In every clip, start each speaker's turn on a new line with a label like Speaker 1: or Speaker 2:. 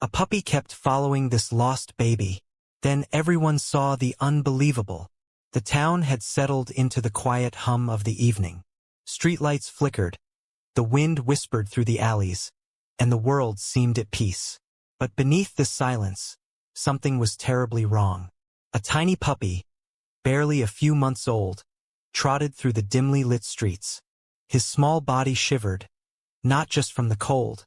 Speaker 1: A puppy kept following this lost baby. Then everyone saw the unbelievable. The town had settled into the quiet hum of the evening. Streetlights flickered, the wind whispered through the alleys, and the world seemed at peace. But beneath this silence, something was terribly wrong. A tiny puppy, barely a few months old, trotted through the dimly lit streets. His small body shivered, not just from the cold,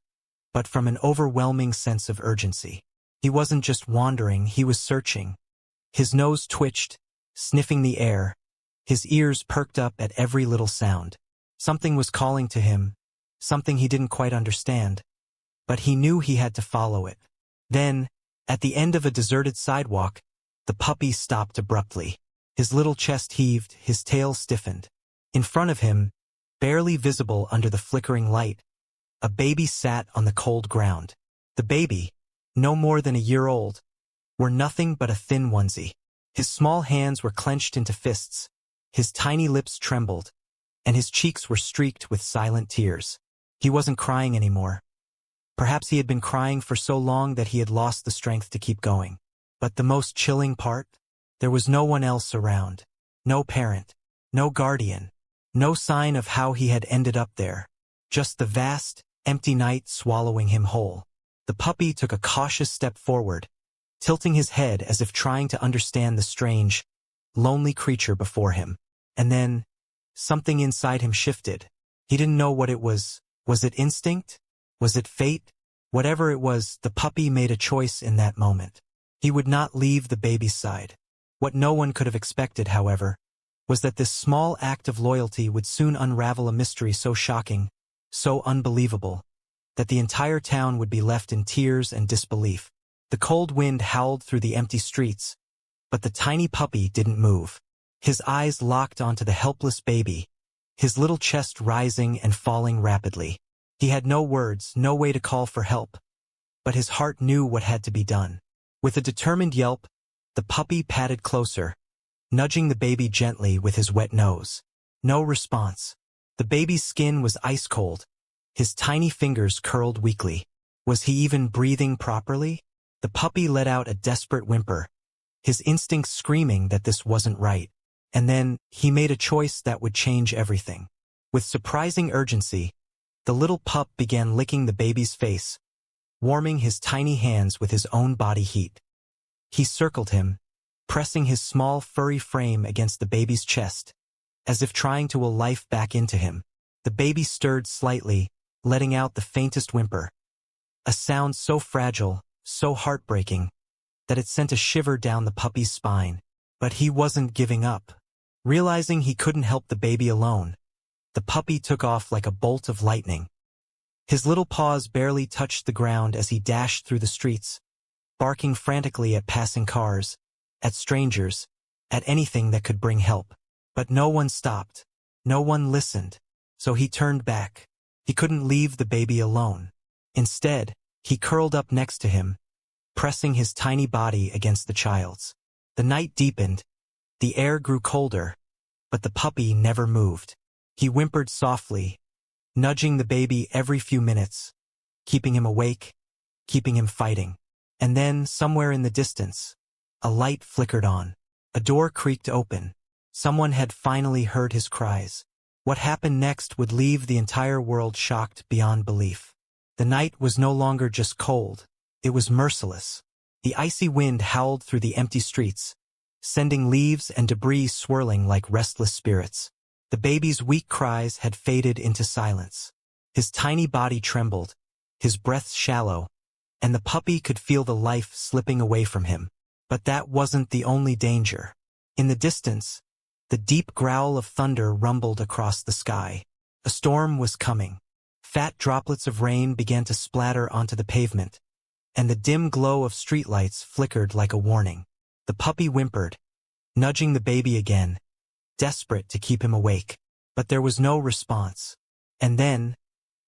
Speaker 1: but from an overwhelming sense of urgency. He wasn't just wandering, he was searching. His nose twitched, sniffing the air. His ears perked up at every little sound. Something was calling to him, something he didn't quite understand. But he knew he had to follow it. Then, at the end of a deserted sidewalk, the puppy stopped abruptly. His little chest heaved, his tail stiffened. In front of him, barely visible under the flickering light, a baby sat on the cold ground. The baby, no more than a year old, wore nothing but a thin onesie. His small hands were clenched into fists, his tiny lips trembled, and his cheeks were streaked with silent tears. He wasn't crying anymore. Perhaps he had been crying for so long that he had lost the strength to keep going. But the most chilling part? There was no one else around. No parent, no guardian, no sign of how he had ended up there. Just the vast, empty night swallowing him whole. The puppy took a cautious step forward, tilting his head as if trying to understand the strange, lonely creature before him. And then, something inside him shifted. He didn't know what it was. Was it instinct? Was it fate? Whatever it was, the puppy made a choice in that moment. He would not leave the baby's side. What no one could have expected, however, was that this small act of loyalty would soon unravel a mystery so shocking, so unbelievable, that the entire town would be left in tears and disbelief. The cold wind howled through the empty streets, but the tiny puppy didn't move. His eyes locked onto the helpless baby, his little chest rising and falling rapidly. He had no words, no way to call for help, but his heart knew what had to be done. With a determined yelp, the puppy padded closer, nudging the baby gently with his wet nose. No response. The baby's skin was ice cold, his tiny fingers curled weakly. Was he even breathing properly? The puppy let out a desperate whimper, his instincts screaming that this wasn't right. And then, he made a choice that would change everything. With surprising urgency, the little pup began licking the baby's face, warming his tiny hands with his own body heat. He circled him, pressing his small furry frame against the baby's chest, as if trying to will life back into him. The baby stirred slightly, letting out the faintest whimper. A sound so fragile, so heartbreaking, that it sent a shiver down the puppy's spine. But he wasn't giving up. Realizing he couldn't help the baby alone, the puppy took off like a bolt of lightning. His little paws barely touched the ground as he dashed through the streets, barking frantically at passing cars, at strangers, at anything that could bring help. But no one stopped. No one listened. So he turned back. He couldn't leave the baby alone. Instead, he curled up next to him, pressing his tiny body against the child's. The night deepened, the air grew colder, but the puppy never moved. He whimpered softly, nudging the baby every few minutes, keeping him awake, keeping him fighting. And then, somewhere in the distance, a light flickered on. A door creaked open. Someone had finally heard his cries. What happened next would leave the entire world shocked beyond belief. The night was no longer just cold, it was merciless. The icy wind howled through the empty streets, sending leaves and debris swirling like restless spirits. The baby's weak cries had faded into silence. His tiny body trembled, his breath shallow, and the puppy could feel the life slipping away from him. But that wasn't the only danger. In the distance, the deep growl of thunder rumbled across the sky. A storm was coming. Fat droplets of rain began to splatter onto the pavement, and the dim glow of streetlights flickered like a warning. The puppy whimpered, nudging the baby again, desperate to keep him awake. But there was no response. And then,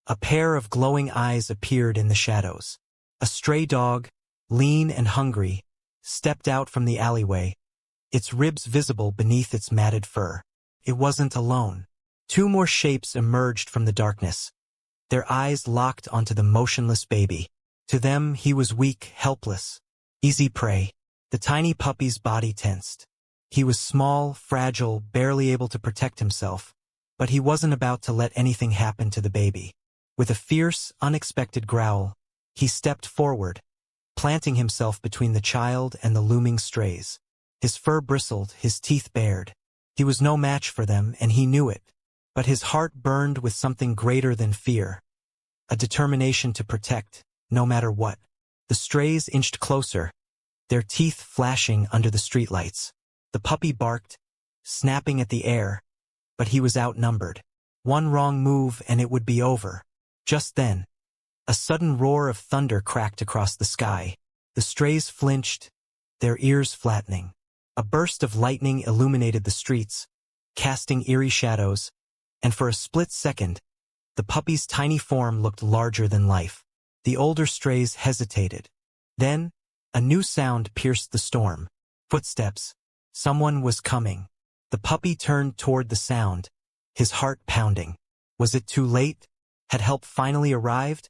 Speaker 1: a pair of glowing eyes appeared in the shadows. A stray dog, lean and hungry, stepped out from the alleyway, its ribs visible beneath its matted fur. It wasn't alone. Two more shapes emerged from the darkness, their eyes locked onto the motionless baby. To them, he was weak, helpless, easy prey. The tiny puppy's body tensed. He was small, fragile, barely able to protect himself, but he wasn't about to let anything happen to the baby. With a fierce, unexpected growl, he stepped forward, planting himself between the child and the looming strays. His fur bristled, his teeth bared. He was no match for them, and he knew it. But his heart burned with something greater than fear, a determination to protect, no matter what. The strays inched closer, their teeth flashing under the streetlights. The puppy barked, snapping at the air, but he was outnumbered. One wrong move and it would be over. Just then, a sudden roar of thunder cracked across the sky. The strays flinched, their ears flattening. A burst of lightning illuminated the streets, casting eerie shadows, and for a split second, the puppy's tiny form looked larger than life. The older strays hesitated. Then, a new sound pierced the storm. Footsteps. Someone was coming. The puppy turned toward the sound, his heart pounding. Was it too late? Had help finally arrived?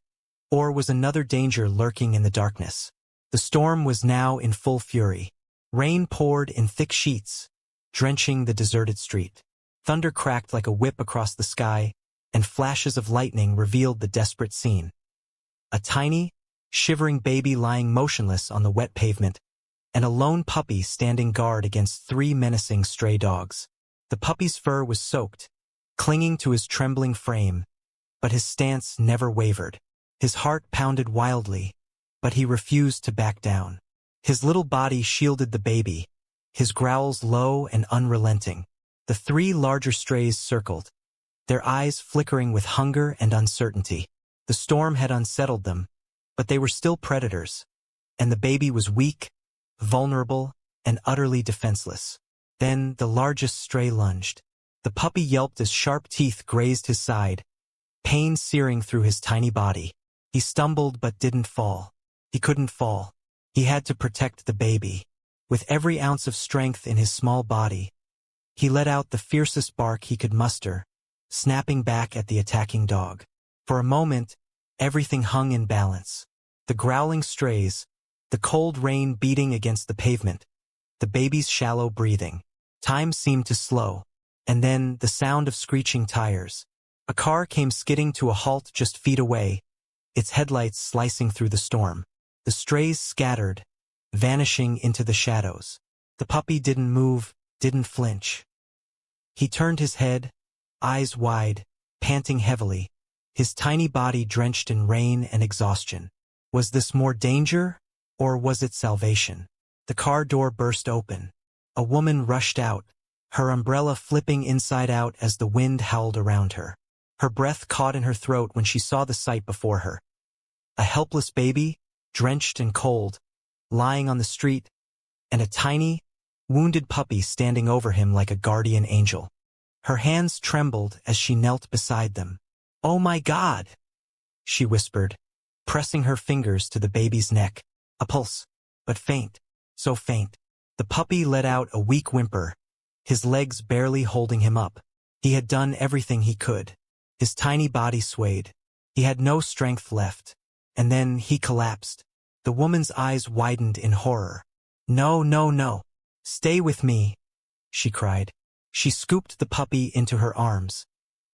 Speaker 1: Or was another danger lurking in the darkness? The storm was now in full fury. Rain poured in thick sheets, drenching the deserted street. Thunder cracked like a whip across the sky, and flashes of lightning revealed the desperate scene. A tiny, shivering baby lying motionless on the wet pavement, and a lone puppy standing guard against 3 menacing stray dogs. The puppy's fur was soaked, clinging to his trembling frame, but his stance never wavered. His heart pounded wildly, but he refused to back down. His little body shielded the baby, his growls low and unrelenting. The 3 larger strays circled, their eyes flickering with hunger and uncertainty. The storm had unsettled them, but they were still predators, and the baby was weak, vulnerable, and utterly defenseless. Then the largest stray lunged. The puppy yelped as sharp teeth grazed his side, pain searing through his tiny body. He stumbled but didn't fall. He couldn't fall. He had to protect the baby. With every ounce of strength in his small body, he let out the fiercest bark he could muster, snapping back at the attacking dog. For a moment, everything hung in balance. The growling strays, the cold rain beating against the pavement, the baby's shallow breathing. Time seemed to slow, and then the sound of screeching tires. A car came skidding to a halt just feet away, its headlights slicing through the storm. The strays scattered, vanishing into the shadows. The puppy didn't move, didn't flinch. He turned his head, eyes wide, panting heavily, his tiny body drenched in rain and exhaustion. Was this more danger, or was it salvation? The car door burst open. A woman rushed out, her umbrella flipping inside out as the wind howled around her. Her breath caught in her throat when she saw the sight before her. A helpless baby, drenched and cold, lying on the street, and a tiny, wounded puppy standing over him like a guardian angel. Her hands trembled as she knelt beside them. "Oh my God!" she whispered, pressing her fingers to the baby's neck. A pulse, but faint, so faint. The puppy let out a weak whimper, his legs barely holding him up. He had done everything he could. His tiny body swayed. He had no strength left. And then he collapsed. The woman's eyes widened in horror. "No, no, no. Stay with me," she cried. She scooped the puppy into her arms,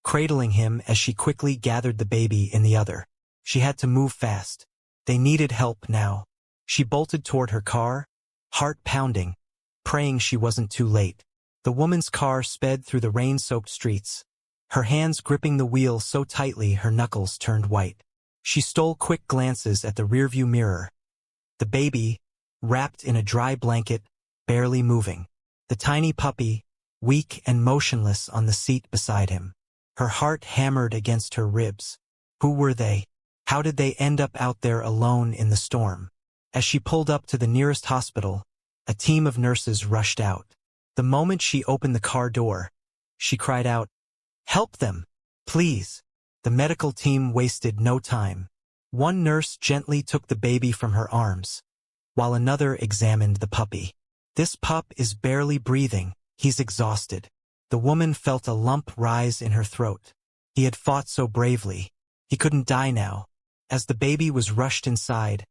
Speaker 1: cradling him as she quickly gathered the baby in the other. She had to move fast. They needed help now. She bolted toward her car, heart pounding, praying she wasn't too late. The woman's car sped through the rain-soaked streets, her hands gripping the wheel so tightly her knuckles turned white. She stole quick glances at the rearview mirror. The baby, wrapped in a dry blanket, barely moving. The tiny puppy, weak and motionless on the seat beside him. Her heart hammered against her ribs. Who were they? How did they end up out there alone in the storm? As she pulled up to the nearest hospital, a team of nurses rushed out. The moment she opened the car door, she cried out, "Help them, please." The medical team wasted no time. One nurse gently took the baby from her arms, while another examined the puppy. "This pup is barely breathing, he's exhausted." The woman felt a lump rise in her throat. He had fought so bravely. He couldn't die now. As the baby was rushed inside,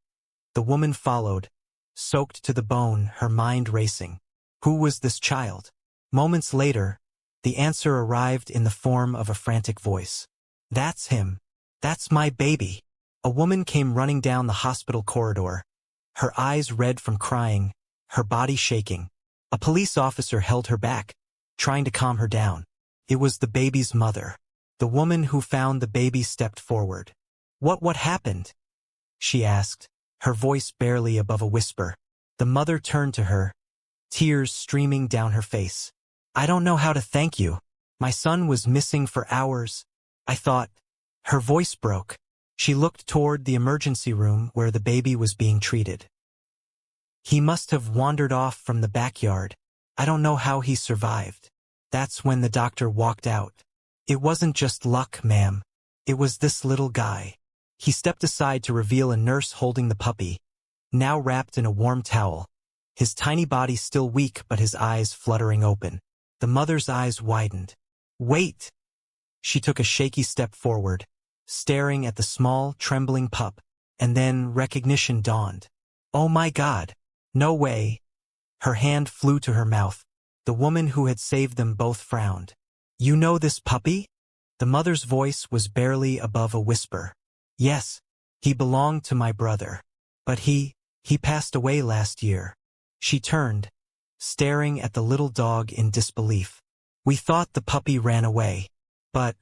Speaker 1: the woman followed, soaked to the bone, her mind racing. Who was this child? Moments later, the answer arrived in the form of a frantic voice. That's him. That's my baby. A woman came running down the hospital corridor, her eyes red from crying, her body shaking. A police officer held her back, trying to calm her down. It was the baby's mother. The woman who found the baby stepped forward. What happened? She asked, her voice barely above a whisper. The mother turned to her, tears streaming down her face. I don't know how to thank you. My son was missing for hours. I thought. Her voice broke. She looked toward the emergency room where the baby was being treated. He must have wandered off from the backyard. I don't know how he survived. That's when the doctor walked out. It wasn't just luck, ma'am. It was this little guy. He stepped aside to reveal a nurse holding the puppy, now wrapped in a warm towel, his tiny body still weak but his eyes fluttering open. The mother's eyes widened. Wait! She took a shaky step forward, staring at the small, trembling pup, and then recognition dawned. Oh my God! No way! Her hand flew to her mouth. The woman who had saved them both frowned. You know this puppy? The mother's voice was barely above a whisper. Yes, he belonged to my brother. But he passed away last year. She turned, staring at the little dog in disbelief. We thought the puppy ran away. But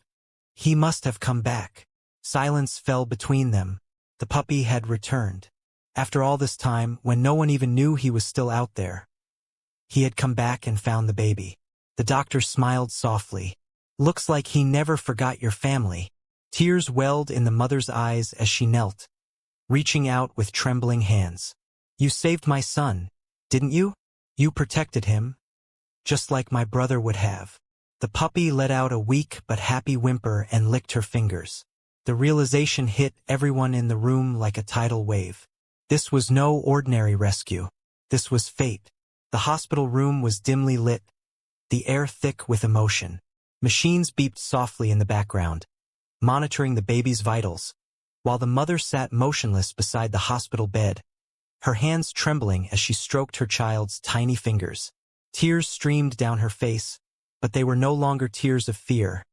Speaker 1: he must have come back. Silence fell between them. The puppy had returned. After all this time, when no one even knew he was still out there. He had come back and found the baby. The doctor smiled softly. Looks like he never forgot your family. Tears welled in the mother's eyes as she knelt, reaching out with trembling hands. You saved my son, didn't you? You protected him, just like my brother would have. The puppy let out a weak but happy whimper and licked her fingers. The realization hit everyone in the room like a tidal wave. This was no ordinary rescue. This was fate. The hospital room was dimly lit, the air thick with emotion. Machines beeped softly in the background, monitoring the baby's vitals, while the mother sat motionless beside the hospital bed, her hands trembling as she stroked her child's tiny fingers. Tears streamed down her face, but they were no longer tears of fear.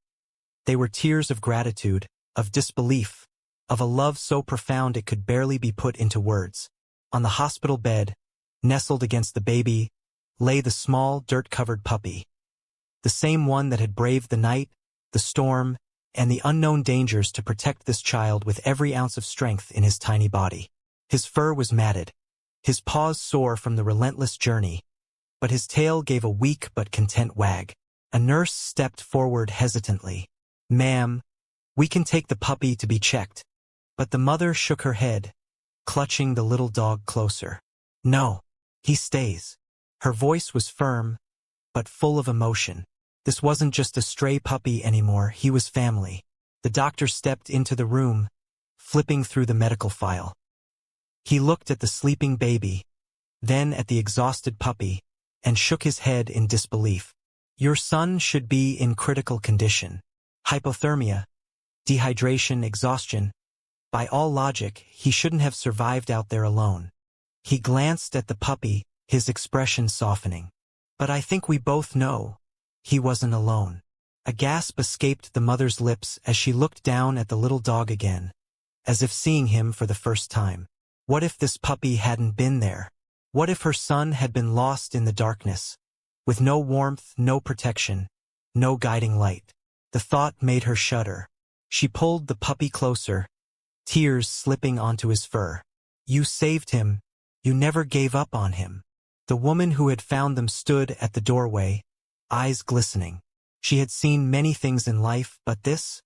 Speaker 1: They were tears of gratitude, of disbelief, of a love so profound it could barely be put into words. On the hospital bed, nestled against the baby, lay the small, dirt-covered puppy. The same one that had braved the night, the storm, and the unknown dangers to protect this child with every ounce of strength in his tiny body. His fur was matted, his paws sore from the relentless journey, but his tail gave a weak but content wag. A nurse stepped forward hesitantly. Ma'am, we can take the puppy to be checked. But the mother shook her head, clutching the little dog closer. No, he stays. Her voice was firm, but full of emotion. This wasn't just a stray puppy anymore, he was family. The doctor stepped into the room, flipping through the medical file. He looked at the sleeping baby, then at the exhausted puppy, and shook his head in disbelief. Your son should be in critical condition. Hypothermia, dehydration, exhaustion. By all logic, he shouldn't have survived out there alone. He glanced at the puppy, his expression softening. But I think we both know. He wasn't alone. A gasp escaped the mother's lips as she looked down at the little dog again, as if seeing him for the first time. What if this puppy hadn't been there? What if her son had been lost in the darkness, with no warmth, no protection, no guiding light? The thought made her shudder. She pulled the puppy closer, tears slipping onto his fur. You saved him. You never gave up on him. The woman who had found them stood at the doorway, eyes glistening. She had seen many things in life, but this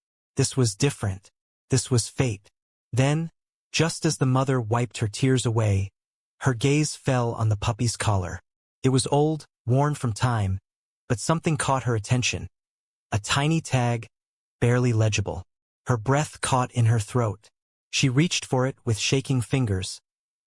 Speaker 1: was different. This was fate. Then, just as the mother wiped her tears away, her gaze fell on the puppy's collar. It was old, worn from time, but something caught her attention. A tiny tag, barely legible. Her breath caught in her throat. She reached for it with shaking fingers,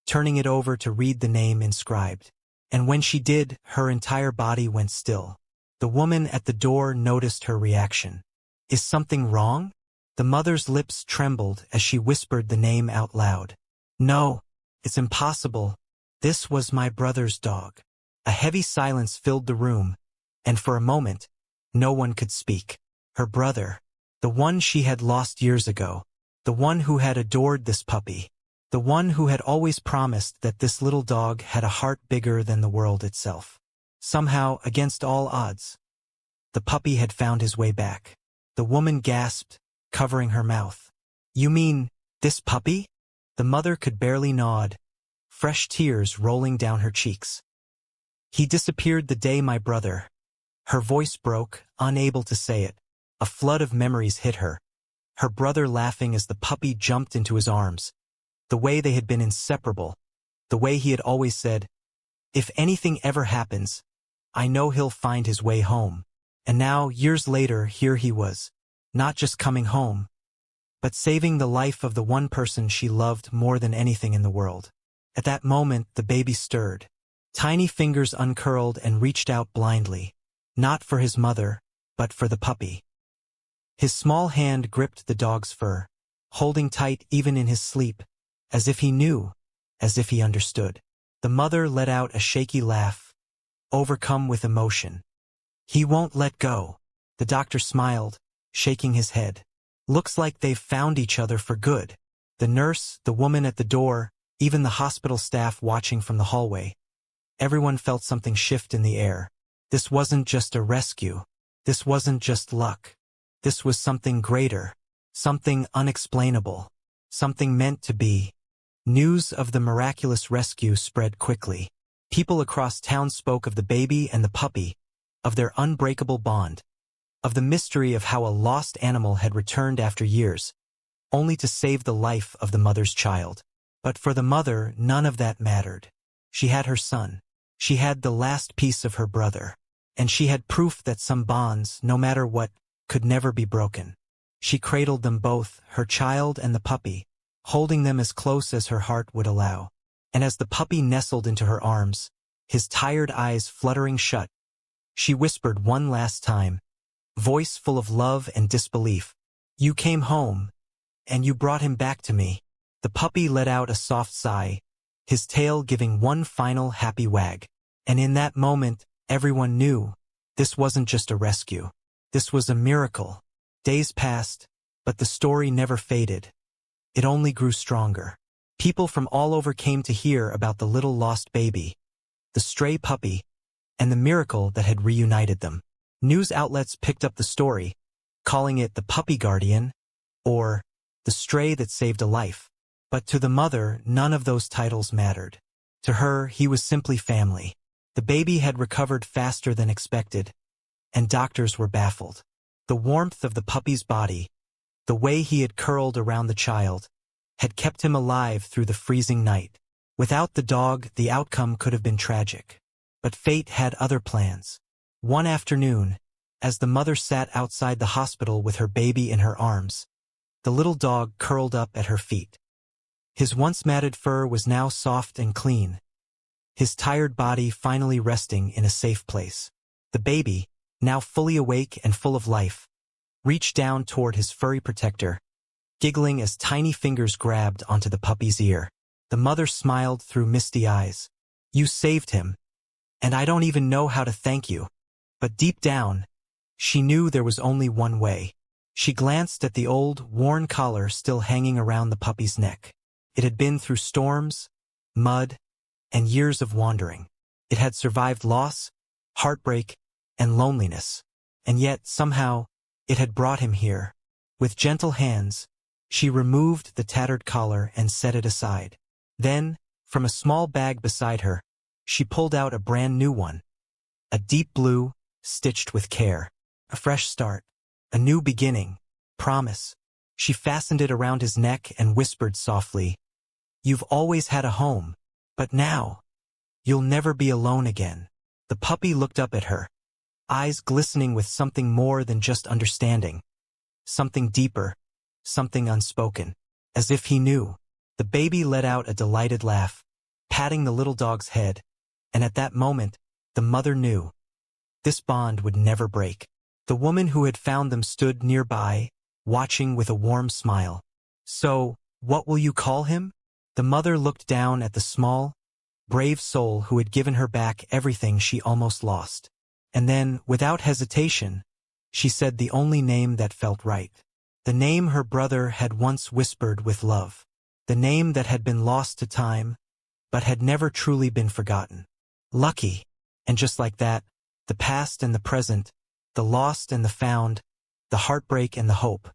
Speaker 1: turning it over to read the name inscribed. And when she did, her entire body went still. The woman at the door noticed her reaction. Is something wrong? The mother's lips trembled as she whispered the name out loud. No, it's impossible. This was my brother's dog. A heavy silence filled the room, and for a moment, no one could speak. Her brother, the one she had lost years ago, the one who had adored this puppy, the one who had always promised that this little dog had a heart bigger than the world itself. Somehow, against all odds, the puppy had found his way back. The woman gasped, covering her mouth. You mean, this puppy? The mother could barely nod, fresh tears rolling down her cheeks. He disappeared the day my brother. Her voice broke, unable to say it. A flood of memories hit her. Her brother laughing as the puppy jumped into his arms. The way they had been inseparable. The way he had always said, if anything ever happens, I know he'll find his way home. And now, years later, here he was. Not just coming home, but saving the life of the one person she loved more than anything in the world. At that moment, the baby stirred. Tiny fingers uncurled and reached out blindly. Not for his mother, but for the puppy. His small hand gripped the dog's fur, holding tight even in his sleep, as if he knew, as if he understood. The mother let out a shaky laugh, overcome with emotion. He won't let go. The doctor smiled, shaking his head. Looks like they've found each other for good. The nurse, the woman at the door, even the hospital staff watching from the hallway. Everyone felt something shift in the air. This wasn't just a rescue. This wasn't just luck. This was something greater, something unexplainable, something meant to be. News of the miraculous rescue spread quickly. People across town spoke of the baby and the puppy, of their unbreakable bond, of the mystery of how a lost animal had returned after years, only to save the life of the mother's child. But for the mother, none of that mattered. She had her son. She had the last piece of her brother. And she had proof that some bonds, no matter what, could never be broken. She cradled them both, her child and the puppy, holding them as close as her heart would allow. And as the puppy nestled into her arms, his tired eyes fluttering shut, she whispered one last time, voice full of love and disbelief, "You came home, and you brought him back to me." The puppy let out a soft sigh, his tail giving one final happy wag. And in that moment, everyone knew, this wasn't just a rescue. This was a miracle. Days passed, but the story never faded. It only grew stronger. People from all over came to hear about the little lost baby, the stray puppy, and the miracle that had reunited them. News outlets picked up the story, calling it the Puppy Guardian, or the stray that saved a life. But to the mother, none of those titles mattered. To her, he was simply family. The baby had recovered faster than expected, and doctors were baffled. The warmth of the puppy's body, the way he had curled around the child, had kept him alive through the freezing night. Without the dog, the outcome could have been tragic. But fate had other plans. One afternoon, as the mother sat outside the hospital with her baby in her arms, the little dog curled up at her feet. His once matted fur was now soft and clean, his tired body finally resting in a safe place. The baby, now fully awake and full of life, reached down toward his furry protector, giggling as tiny fingers grabbed onto the puppy's ear. The mother smiled through misty eyes. "You saved him, and I don't even know how to thank you." But deep down, she knew there was only one way. She glanced at the old, worn collar still hanging around the puppy's neck. It had been through storms, mud, and years of wandering. It had survived loss, heartbreak, and loneliness. And yet, somehow, it had brought him here. With gentle hands, she removed the tattered collar and set it aside. Then, from a small bag beside her, she pulled out a brand new one. A deep blue, stitched with care. A fresh start. A new beginning. Promise. She fastened it around his neck and whispered softly, "You've always had a home, but now, you'll never be alone again." The puppy looked up at her, eyes glistening with something more than just understanding. Something deeper, something unspoken. As if he knew. The baby let out a delighted laugh, patting the little dog's head, and at that moment, the mother knew. This bond would never break. The woman who had found them stood nearby, watching with a warm smile. "So, what will you call him?" The mother looked down at the small, brave soul who had given her back everything she almost lost. And then, without hesitation, she said the only name that felt right. The name her brother had once whispered with love. The name that had been lost to time, but had never truly been forgotten. Lucky. And just like that, the past and the present, the lost and the found, the heartbreak and the hope,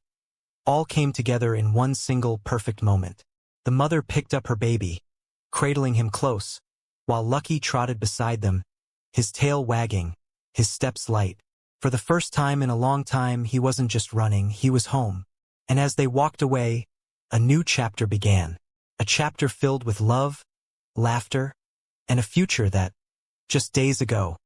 Speaker 1: all came together in one single perfect moment. The mother picked up her baby, cradling him close, while Lucky trotted beside them, his tail wagging, his steps light. For the first time in a long time, he wasn't just running, he was home. And as they walked away, a new chapter began. A chapter filled with love, laughter, and a future that, just days ago,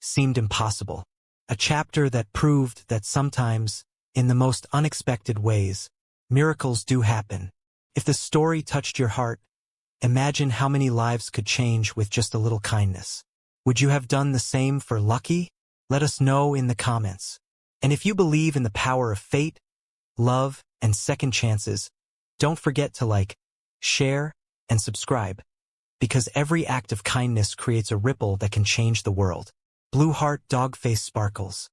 Speaker 1: seemed impossible. A chapter that proved that sometimes, in the most unexpected ways, miracles do happen. If the story touched your heart, imagine how many lives could change with just a little kindness. Would you have done the same for Lucky? Let us know in the comments. And if you believe in the power of fate, love, and second chances, don't forget to like, share, and subscribe, because every act of kindness creates a ripple that can change the world. Blue Heart Dogface Sparkles.